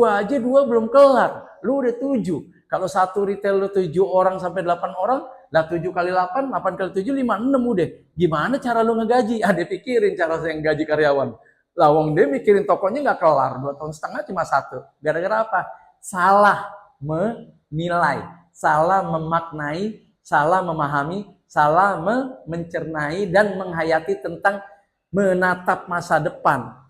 Gua aja 2 belum kelar, lu udah 7. Kalau satu retail lu 7 orang sampai 8 orang, lah 7 kali 8, 8 kali 7, 6 udah. Gimana cara lu ngegaji? Dia pikirin cara saya ngegaji karyawan. Lah wong dia mikirin tokonya nggak kelar, 2,5 tahun cuma satu. Gara-gara apa? Salah menilai, salah memaknai, salah memahami, salah mencernai dan menghayati tentang menatap masa depan.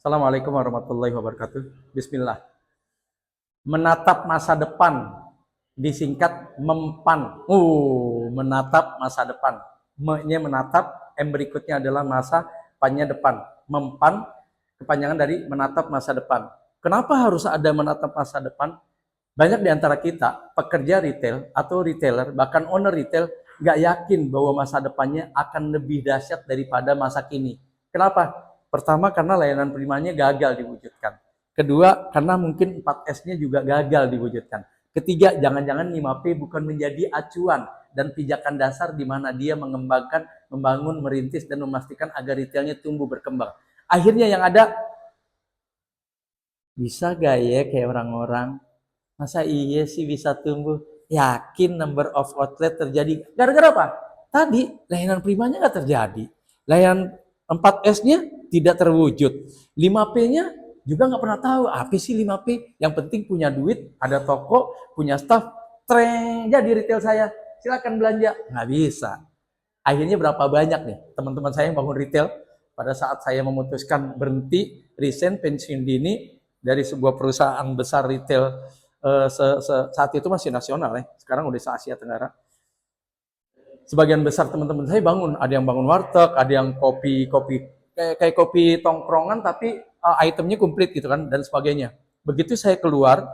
Assalamualaikum warahmatullahi wabarakatuh. Bismillah. Menatap masa depan, disingkat mempan. Menatap masa depan. Me-nya menatap, M berikutnya adalah masa, pan-nya depan. Mempan, kepanjangan dari menatap masa depan. Kenapa harus ada menatap masa depan? Banyak di antara kita, pekerja retail atau retailer, bahkan owner retail, nggak yakin bahwa masa depannya akan lebih dahsyat daripada masa kini. Kenapa? Pertama, karena layanan primanya gagal diwujudkan. Kedua, karena mungkin 4S-nya juga gagal diwujudkan. Ketiga, jangan-jangan 5P bukan menjadi acuan dan pijakan dasar di mana dia mengembangkan, membangun, merintis, dan memastikan agar retailnya tumbuh berkembang. Akhirnya yang ada, bisa gak ya kayak orang-orang? Masa iya sih bisa tumbuh? Yakin number of outlet terjadi. Gara-gara apa? Tadi layanan primanya nggak terjadi. Layanan 4S-nya tidak terwujud. 5P-nya juga nggak pernah tahu apa sih 5P. Yang penting punya duit, ada toko, punya staff, tren jadi retail saya. Silakan belanja. Nggak bisa. Akhirnya berapa banyak nih teman-teman saya yang bangun retail pada saat saya memutuskan berhenti, resign, pensiun dini dari sebuah perusahaan besar retail saat itu masih nasional ya, sekarang udah se-Asia Tenggara. Sebagian besar teman-teman saya bangun, ada yang bangun warteg, ada yang kopi kayak kopi tongkrongan tapi itemnya komplit gitu kan dan sebagainya. Begitu saya keluar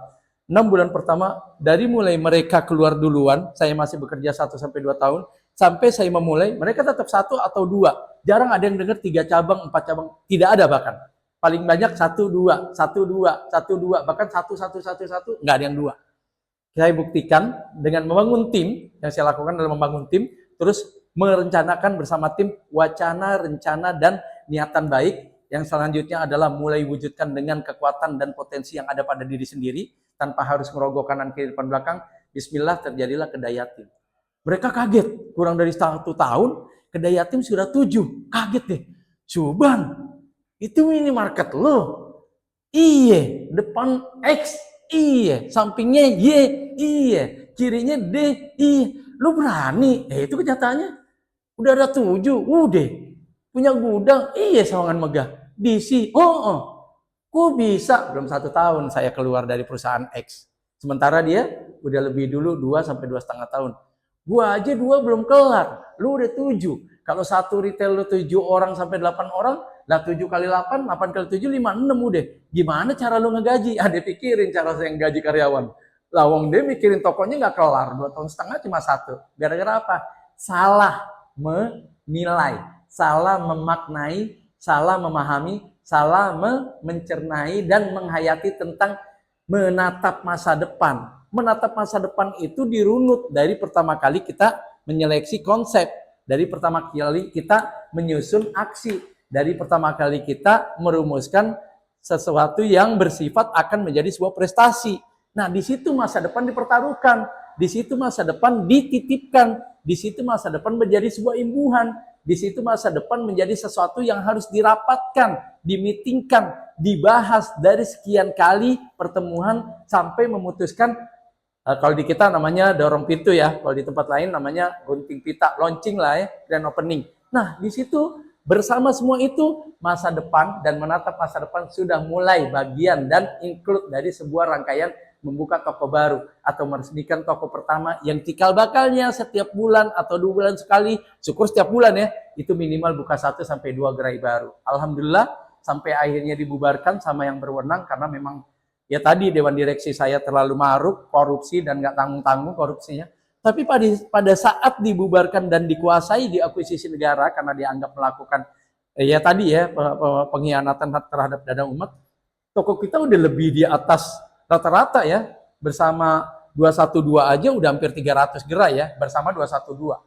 6 bulan pertama, dari mulai mereka keluar duluan, saya masih bekerja 1 sampai 2 tahun, sampai saya memulai, mereka tetap 1 atau 2. Jarang ada yang dengar 3 cabang, 4 cabang, tidak ada bahkan. Paling banyak 1, 2, 1, 2, 1, 2, bahkan 1, 1, 1, 1, nggak ada yang 2. Saya buktikan dengan membangun tim, yang saya lakukan adalah membangun tim, terus merencanakan bersama tim wacana, rencana, dan niatan baik. Yang selanjutnya adalah mulai wujudkan dengan kekuatan dan potensi yang ada pada diri sendiri, tanpa harus merogoh kanan kiri depan belakang. Bismillah, terjadilah Kedayatim. Mereka kaget, kurang dari 1 tahun, Kedayatim sudah 7. Kaget deh. Subhan, itu minimarket lo. Iye, depan X, iye, sampingnya Y, iye, kirinya D, iye. Lu berani? Itu kenyataannya. Udah ada 7, udah. Punya gudang, iye sawangan megah. DC, kok bisa? Belum 1 tahun saya keluar dari perusahaan X. Sementara dia udah lebih dulu 2 sampai 2,5 tahun. Gua aja 2 belum kelar, lu udah 7. Kalau satu retail lu 7 orang sampai 8 orang, lah 7 kali 8, 8 kali 7, 6 udah. Gimana cara lu ngegaji? Dia pikirin cara saya ngegaji karyawan. Lah wong dia mikirin tokonya nggak kelar, 2,5 tahun cuma satu. Gara-gara apa? Salah menilai, salah memaknai, salah memahami, salah mencernai dan menghayati tentang menatap masa depan. Menatap masa depan itu dirunut dari pertama kali kita menyeleksi konsep, dari pertama kali kita menyusun aksi, dari pertama kali kita merumuskan sesuatu yang bersifat akan menjadi sebuah prestasi. Nah, di situ masa depan dipertaruhkan, di situ masa depan dititipkan, di situ masa depan menjadi sebuah imbuhan, di situ masa depan menjadi sesuatu yang harus dirapatkan, dimitingkan, dibahas dari sekian kali pertemuan sampai memutuskan. Kalau di kita namanya dorong pintu ya, kalau di tempat lain namanya gunting pita, launching lah ya, grand opening. Nah, di situ bersama semua itu masa depan dan menatap masa depan sudah mulai bagian dan include dari sebuah rangkaian membuka toko baru atau meresmikan toko pertama yang cikal bakalnya setiap bulan atau 2 bulan sekali, syukur setiap bulan ya, itu minimal buka 1 sampai 2 gerai baru. Alhamdulillah sampai akhirnya dibubarkan sama yang berwenang karena memang ya tadi dewan direksi saya terlalu maruk, korupsi dan nggak tanggung-tanggung korupsinya. Tapi pada saat dibubarkan dan dikuasai diakuisisi negara karena dianggap melakukan ya tadi ya pengkhianatan terhadap dana umat, toko kita udah lebih di atas rata-rata ya, bersama 212 aja udah hampir 300 gerai ya, bersama 212.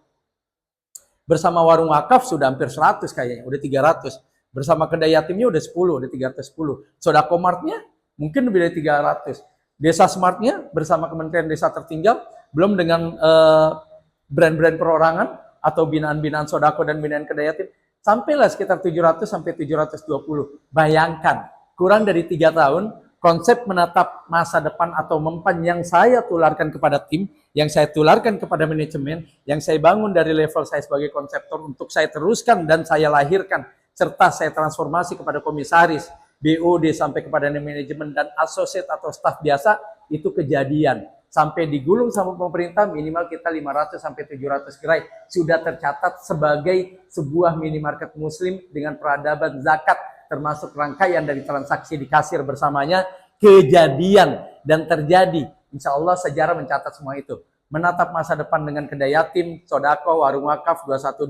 Bersama warung wakaf sudah hampir 100 kayaknya, udah 300. Bersama kedai yatimnya udah 10, udah 310. Sodako Martnya mungkin lebih dari 300. Desa Smartnya bersama Kementerian Desa Tertinggal, belum dengan brand-brand perorangan atau binaan-binaan sodako dan binaan kedai yatim, sampailah sekitar 700 sampai 720. Bayangkan, kurang dari 3 tahun, konsep menatap masa depan atau mempan yang saya tularkan kepada tim, yang saya tularkan kepada manajemen, yang saya bangun dari level saya sebagai konseptor untuk saya teruskan dan saya lahirkan, serta saya transformasi kepada komisaris, BOD sampai kepada manajemen dan asosiat atau staf biasa, itu kejadian. Sampai digulung sama pemerintah minimal kita 500 sampai 700 gerai sudah tercatat sebagai sebuah minimarket muslim dengan peradaban zakat, termasuk rangkaian dari transaksi di kasir bersamanya, kejadian dan terjadi. Insya Allah sejarah mencatat semua itu. Menatap masa depan dengan kedai yatim, sodako, warung wakaf, 212,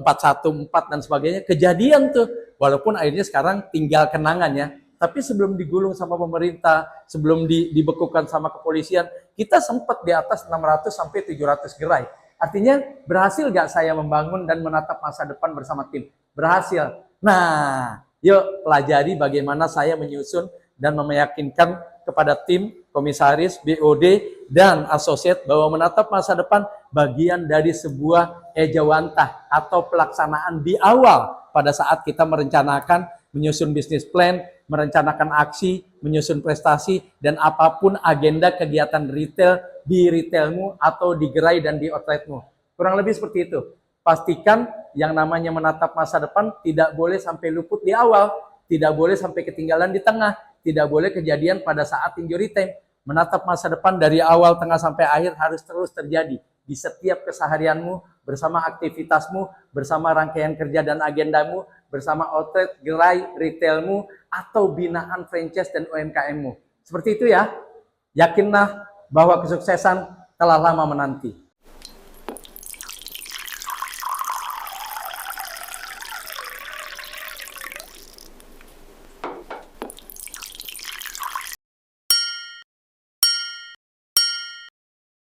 414 dan sebagainya, kejadian tuh. Walaupun akhirnya sekarang tinggal kenangannya. Tapi sebelum digulung sama pemerintah, sebelum dibekukan sama kepolisian, kita sempat di atas 600 sampai 700 gerai. Artinya berhasil gak saya membangun dan menatap masa depan bersama tim? Berhasil. Nah, yuk pelajari bagaimana saya menyusun dan meyakinkan kepada tim, komisaris, BOD, dan asosiat bahwa menatap masa depan bagian dari sebuah ejawantah atau pelaksanaan di awal pada saat kita merencanakan, menyusun bisnis plan, merencanakan aksi, menyusun prestasi, dan apapun agenda kegiatan retail di retailmu atau di gerai dan di outletmu. Kurang lebih seperti itu. Pastikan yang namanya menatap masa depan tidak boleh sampai luput di awal, tidak boleh sampai ketinggalan di tengah, tidak boleh kejadian pada saat injury time. Menatap masa depan dari awal, tengah, sampai akhir harus terus terjadi di setiap keseharianmu, bersama aktivitasmu, bersama rangkaian kerja dan agendamu, bersama outlet, gerai, retailmu, atau binaan franchise dan UMKM-mu. Seperti itu ya. Yakinlah bahwa kesuksesan telah lama menanti.